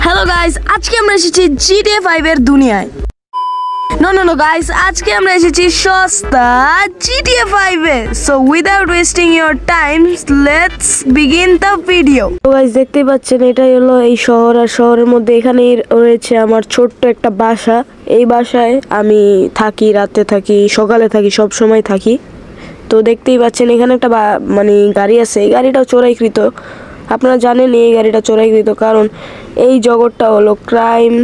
Hello guys, আজকে আমরা এসেছি GTA 5 এর দুনিয়ায়। নো গাইস, আজকে আমরা এসেছি সস্তা GTA 5 A. So without wasting your time, let's begin the video. তো গাইস, দেখতেই পাচ্ছেন এটাই হলো এই শহর, আর শহরের মধ্যে এখানেই রয়েছে আমার ছোট্ট একটা বাসা। এই বাসায় আমি থাকি, রাতে থাকি, সকালে থাকি, সব সময় থাকি। তো দেখতেই পাচ্ছেন এখানে একটা মানে গাড়ি আছে। এই গাড়িটাও চোরাইকৃত। আপনারা জানেন এই গাড়িটা চোরাইকৃত, কারণ এই জগৎটা হলো ক্রাইম,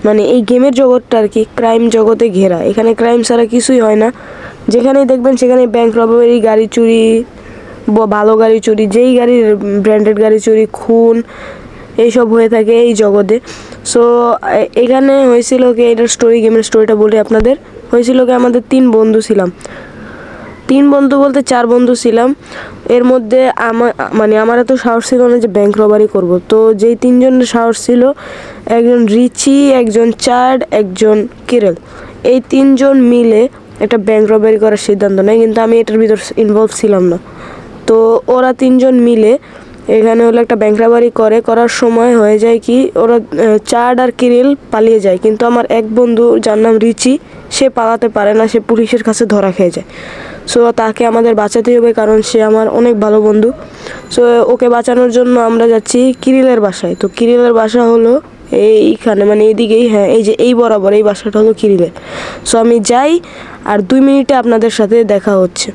মানে এই গেমের জগৎটা আর কি ক্রাইম জগতে ঘেরা। এখানে ক্রাইম ছাড়া কিছুই হয় না। যেখানেই দেখবেন সেখানে ব্যাংক রবারি, গাড়ি চুরি, ভালো গাড়ি চুরি, যেই গাড়ির ব্র্যান্ডেড গাড়ি চুরি, খুন, এইসব হয়ে থাকে এই জগতে। সো এখানে হয়েছিল কি, এটার স্টোরি, গেমের স্টোরিটা বলি আপনাদের। হয়েছিল কি, আমাদের 3 বন্ধু ছিলাম। 3 বন্ধু বলতে 4 বন্ধু ছিলাম। এর মধ্যে আমার এত সাহস ছিল না যে ব্যাংক রবারি করব। তো যেই 3 জনের সাহস ছিল, একজন রিচি, একজন চার্ড, একজন কিরেল, এই 3 জন মিলে একটা ব্যাংক রবারি করার সিদ্ধান্ত নেয়। কিন্তু আমি এটার ভিতর ইনভলভ ছিলাম না। তো ওরা 3 জন মিলে এখানে হলো একটা ব্যাংক রবারি করার সময় হয়ে যায় কি, ওরা চার্ড আর কিরিল পালিয়ে যায়। কিন্তু আমার এক বন্ধু, যার নাম রিচি, সে পালাতে পারে না, সে পুলিশের কাছে ধরা খেয়ে যায়। সো তাকে আমাদের বাঁচাতেই হবে, কারণ সে আমার অনেক ভালো বন্ধু। সো ওকে বাঁচানোর জন্য আমরা যাচ্ছি কিরিলের বাসায়। তো কিরিলের বাসা হলো এইখানে, মানে এইদিকেই, হ্যাঁ এই যে এই বরাবর এই বাসাটা হলো কিরিলের। সো আমি যাই, আর 2 মিনিটে আপনাদের সাথে দেখা হচ্ছে।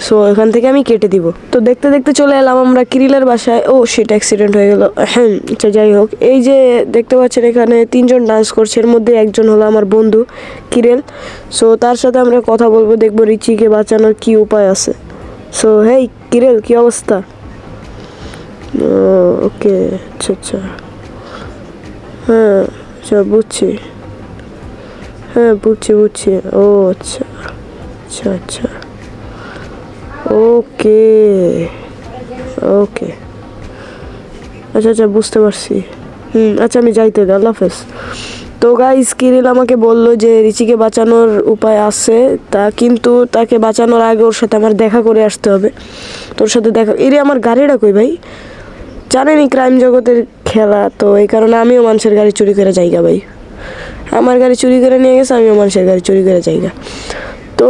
সো এখান থেকে আমি কেটে দিব। তো দেখতে দেখতে চলে এলাম আমরা কিরিলের বাসায়। ও শিট, অ্যাক্সিডেন্ট হয়ে গেল। হ্যাঁ আচ্ছা, যাই হোক, এই যে দেখতে পাচ্ছেন এখানে 3 জন ডান্স করছে। এর মধ্যে একজন হলো আমার বন্ধু কিরেল। সো তার সাথে আমরা কথা বলবো, দেখবো রিচিকে বাঁচানোর কি উপায় আছে। সো হেই কিরেল, কি অবস্থা? ওকে, আচ্ছা, হ্যাঁ আচ্ছা, বুঝছি, হ্যাঁ বুঝছি। ও আচ্ছা, ওকে, আচ্ছা, বুঝতে পারছি। আচ্ছা, আমি যাইতে দিই, আল্লাহ হাফেজ। তো গাইস, কিরিল আমাকে বললো যে রিচিকে বাঁচানোর উপায় আছে, কিন্তু তাকে বাঁচানোর আগে ওর সাথে আমার দেখা করে আসতে হবে। তোর সাথে দেখা, আমার গাড়িটা কই ভাই? জানেনই ক্রাইম জগতের খেলা, তো এই কারণে আমিও মানুষের গাড়ি চুরি করে যাইগা ভাই। আমার গাড়ি চুরি করে নিয়ে গেছে, আমিও মানুষের গাড়ি চুরি করে যাইগা। তো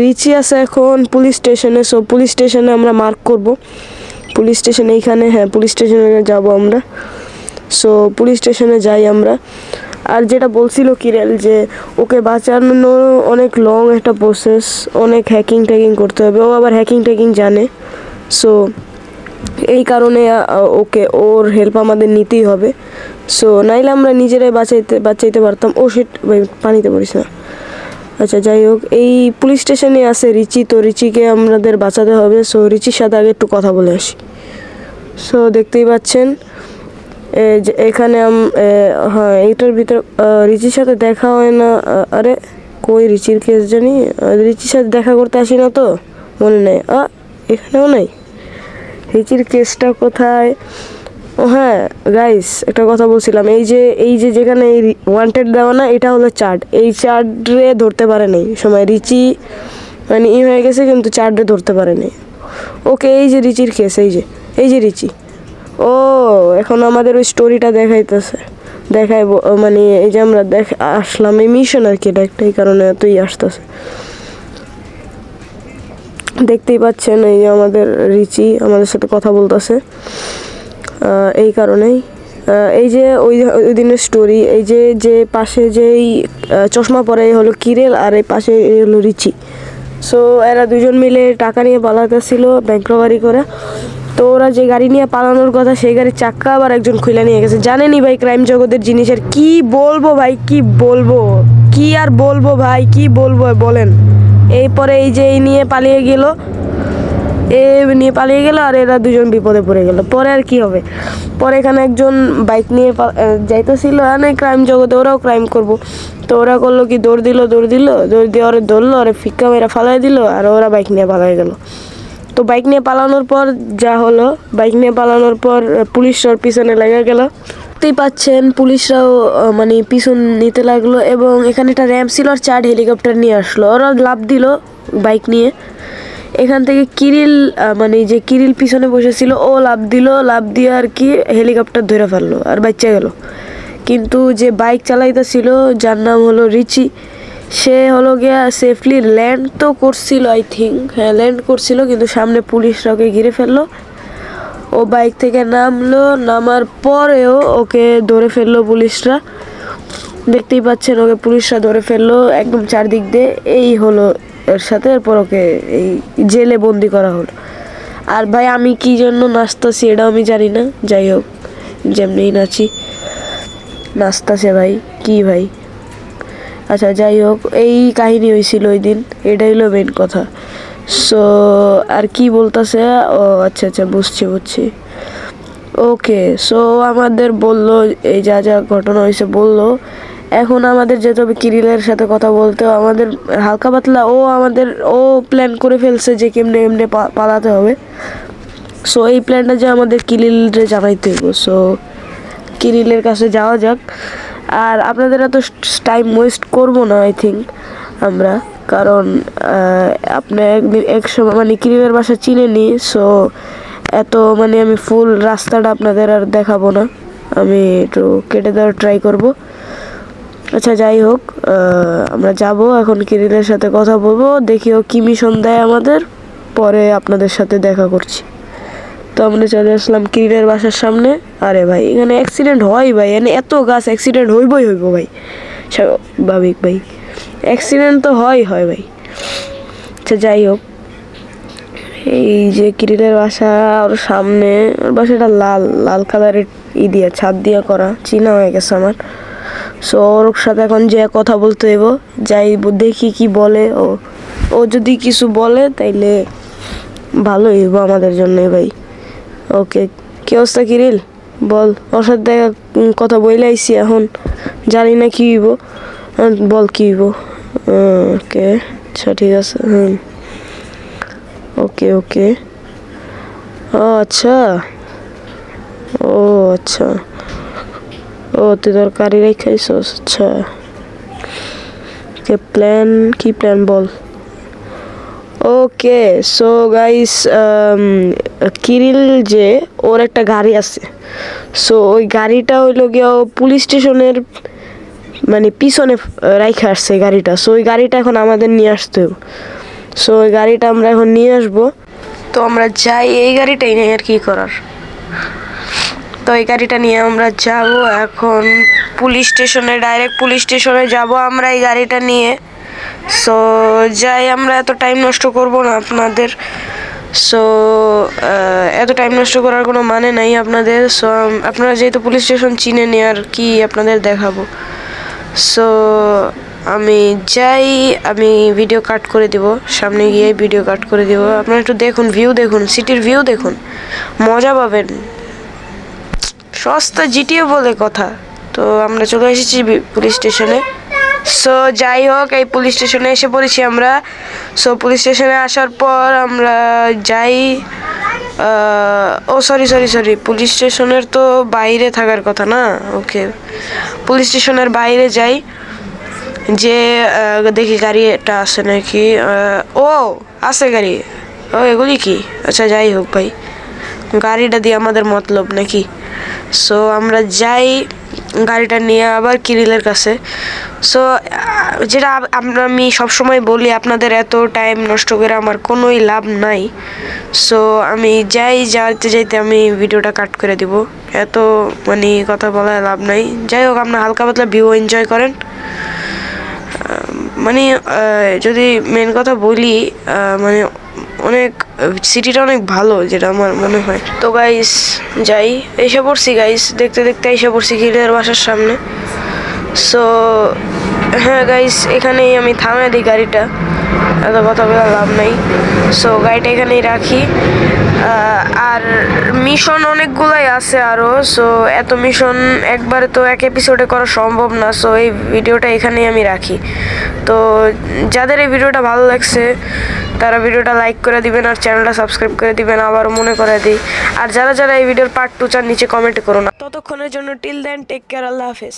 রিচি আছে এখন পুলিশ স্টেশনে। সো পুলিশ স্টেশনে আমরা মার্ক করব। পুলিশ স্টেশন এইখানে, হ্যাঁ পুলিশ স্টেশনে যাব আমরা। সো পুলিশ স্টেশনে যাই আমরা। আর যেটা বলছিল কিরেল, যে ওকে বাঁচানো অনেক লং একটা প্রসেস, অনেক হ্যাকিং করতে হবে। ও আবার হ্যাকিং জানে। সো এই কারণে ওর হেল্প আমাদের নিতেই হবে। সো নাইলে আমরা নিজেরাই বাঁচাইতে পারতাম। ও শিট ভাই, পানিতে পড়িস না। আচ্ছা, যাই হোক, এই পুলিশ স্টেশনে আছে রিচি। তো রিচিকে আমাদের বাঁচাতে হবে। সো রিচির সাথে আগে একটু কথা বলে আসি। সো দেখতেই পাচ্ছেন এখানে হ্যাঁ এইটার ভিতর রিচির সাথে দেখা হয় না। আরে কই রিচির কেস জানি, রিচির সাথে দেখা করতে আসি না, তো মনে নেই। এখানেও নাই। রিচির কেসটা কোথায়? ও হ্যাঁ গাইস, একটা কথা বলছিলাম, এই যে যেখানে এই ওয়ান্টেড দেওয়া না, এটা হলো চার্ড। এই চার্ডরে ধরতে পারে নাই সময়, রিচি মানে হয়ে গেছে, কিন্তু চার্ডরে ধরতে পারে নাই। ওকে, এই যে রিচির কেস, এই যে রিচি। ও এখন আমাদের ওই স্টোরিটা দেখায়, মানে এই যে আমরা আসলাম এই মিশন আর কি, এটা একটাই কারণে এতই আসতেছে। দেখতেই পাচ্ছেন এই যে আমাদের রিচি আমাদের সাথে কথা বলতেছে। এই কারণেই এই যে ওই দিনের স্টোরি, এই যে পাশে যেই চশমা পরে হলো কিরেল, আর এই পাশে হলো রিচি। সো এরা 2 জন মিলে টাকা নিয়ে পালাতেছিল ব্যাংক রবারি করে। তো ওরা যে গাড়ি নিয়ে পালানোর কথা, সেই গাড়ির চাক্কা আবার একজন খুলে নিয়ে গেছে। জানেনই ভাই ক্রাইম জগতের জিনিসের কি বলবো ভাই, কি বলবো বলেন। এরপরে এই যে এই নিয়ে পালিয়ে গেল, আর এরা 2 জন বিপদে পড়ে গেল। পরে আর কি হবে? পরে এখানে একজন বাইক নিয়ে যাইতেছিল, ক্রাইম জগতে ওরাও ক্রাইম করব। তো ওরা করলো কি, দৌড় দিয়ে ওরে ধরলো, ওরে ফিক্কা মেরা ফালাই দিল, আর ওরা বাইক নিয়ে পালাই গেল। তো বাইক নিয়ে পালানোর পর যা হলো, পুলিশরাও পিছনে লেগে গেল। দেখতেই পাচ্ছেন পুলিশরাও মানে পিছন নিতে লাগলো, এবং এখানে একটা র্যাম্প ছিল, আর চার্ড হেলিকপ্টার নিয়ে আসলো। ওরা লাফ দিল বাইক নিয়ে। এখান থেকে কিরিল মানে যে কিরিল পিছনে বসেছিল ও লাফ দিল, লাফ দিয়ে আর কি হেলিকপ্টার ধরে ফেললো আর বাচ্চা গেল। কিন্তু যে বাইক চালাইতেছিল যার নাম হলো রিচি, সে হলো গিয়া সেফলি ল্যান্ড তো করছিল, আই থিঙ্ক হ্যাঁ ল্যান্ড করছিল, কিন্তু সামনে পুলিশরা ওকে ঘিরে ফেললো। ও বাইক থেকে নামলো, নামার পরেও ওকে ধরে ফেললো পুলিশরা। দেখতেই পাচ্ছেন ওকে পুলিশরা ধরে ফেললো একদম চারদিক দিয়ে, এই হলো এর সাথে। এরপর ওকে এই জেলে বন্দি করা হলো। আর ভাই আমি কি জন্য নাচতেছি এটাও আমি জানি না, যাই হোক যেমনি নাচি নাচতেছে ভাই, কি ভাই আচ্ছা যাই হোক এই কাহিনী হয়েছিল ওই দিন, এটাই হলো মেন কথা। সো আর কি বলতেছে, ও আচ্ছা আচ্ছা বুঝছি। ওকে সো আমাদের বললো এই যা যা ঘটনা হয়েছে বললো। এখন আমাদের যেতে হবে কিরিলের সাথে কথা বলতে, আমাদের হালকা পাতলা ও প্ল্যান করে ফেলছে যে কেমনে কেমনে পালাতে হবে। সো এই প্ল্যানটা যে আমাদের কিরিলরে জানাইতে হইব। সো কিরিলের কাছে যাওয়া যাক। আর আপনাদের এত টাইম ওয়েস্ট করবো না আই থিঙ্ক আমরা, কারণ আপনি এক সময় মানে কিরিলের বাসা চিনে নি। সো এত মানে আমি ফুল রাস্তাটা আপনাদের আর দেখাবো না, আমি একটু কেটে দেওয়ার ট্রাই করব। আচ্ছা যাই হোক আমরা যাব এখন, কিরিলের সাথে কথা বলবো, দেখিও কি মিশন দেয় আমাদের, পরে আপনাদের সাথে দেখা করছি। তো আমরা চলে আসলাম কিরিলের বাসার সামনে। আরে ভাই এখানে অ্যাক্সিডেন্ট হয় ভাই, এখানে এত গাছ, অ্যাক্সিডেন্ট হইব ভাই স্বাভাবিক ভাই, অ্যাক্সিডেন্ট তো হয় ভাই। আচ্ছা যাই হোক এই যে কিরিলের বাসা, ওর সামনে, ওর বাসাটা লাল কালারের দিয়ে ছাদ দিয়ে করা, চিনা হয়ে গেছে আমার। সো ওর সাথে এখন যে কথা বলতে হইব, যাই দেখি কি বলে। ও যদি কিছু বলে তাইলে ভালো হইব আমাদের জন্য ভাই। ওকে কি অবস্থা কিরিল, বল, ওর সাথে কথা বলে আইসি, এখন জানি না কি হইব, বল কি হইব। ওকে আচ্ছা ঠিক আছে, ওকে ও আচ্ছা ও তুই তোর গাড়ি রেখাইছস, আচ্ছা কি প্ল্যান বল। ওকে সো গাইস কিরিল যে ওর একটা গাড়ি আছে, সো ওই গাড়িটা হইলো গিয়া পুলিশ স্টেশনের মানে পিছনে রাইখা আসছে গাড়িটা। সো ওই গাড়িটা এখন আমাদের নিয়ে আসতে হবে। সো ওই গাড়িটা আমরা এখন নিয়ে আসবো। তো আমরা যাই, এই গাড়িটাই নেই আর কি করার। তো এই গাড়িটা নিয়ে আমরা যাব এখন ডাইরেক্ট পুলিশ স্টেশনে যাব আমরা এই গাড়িটা নিয়ে। সো যাই, আমরা এত টাইম নষ্ট করব না আপনাদের। সো এত টাইম নষ্ট করার কোনো মানে নাই আপনাদের। সো আপনারা যেহেতু পুলিশ স্টেশন চিনেন আর কি আপনাদের দেখাবো। সো আমি যাই, আমি ভিডিও কাট করে দিব, সামনে গিয়ে ভিডিও কাট করে দিব। আপনারা একটু দেখুন, সিটির ভিউ দেখুন, মজা পাবেন। সস্তা জিটিএ বলে কথা। তো আমরা চলে এসেছি পুলিশ স্টেশনে। সো যাই হোক এই পুলিশ স্টেশনে এসে পড়েছি আমরা। সো পুলিশ স্টেশনে আসার পর আমরা যাই, সরি পুলিশ স্টেশনের তো বাইরে থাকার কথা না। ওকে পুলিশ স্টেশনের বাইরে যাই, যে দেখি গাড়িটা আছে নাকি। ও আছে গাড়ি, এগুলি কি, আচ্ছা যাই হোক ভাই, গাড়িটা দিয়ে আমাদের মতলব নাকি। সো আমরা যাই গাড়িটা নিয়ে আবার কিরিলের কাছে। সো যেটা আমি সবসময় বলি, আপনাদের এত টাইম নষ্ট করে আমার কোনোই লাভ নাই। সো আমি যাইতে আমি ভিডিওটা কাট করে দিব, এত মানে কথা বলার লাভ নাই। যাই হোক আপনার হালকা পাতলা ভিউ এনজয় করেন। মানে যদি মেন কথা বলি, মানে অনেক সিটিটা অনেক ভালো, যেটা আমার মনে হয়। তো গাইস যাই, এসে পড়ছি গাইস, দেখতে এসে পড়ছি কিরিলের বাসার সামনে। সো হ্যাঁ গাইস, এখানেই আমি থামিয়ে দিই গাড়িটা, এত কথা বলার লাভ নাই। সো গাড়িটা এখানেই রাখি। আর মিশন অনেকগুলাই আছে আরও। সো এত মিশন একবারে তো এক এপিসোডে করা সম্ভব না। সো এই ভিডিওটা এখানেই আমি রাখি। তো যাদের এই ভিডিওটা ভালো লাগছে তারা ভিডিওটা লাইক করে দিবেন আর চ্যানেলটা সাবস্ক্রাইব করে দিবেন, আবারও মনে করে দিই। আর যারা এই ভিডিওর পার্ট 2 চান নিচে কমেন্ট করুন। ততক্ষণের জন্য টিল দেন টেক কেয়ার, আল্লাহ হাফেজ।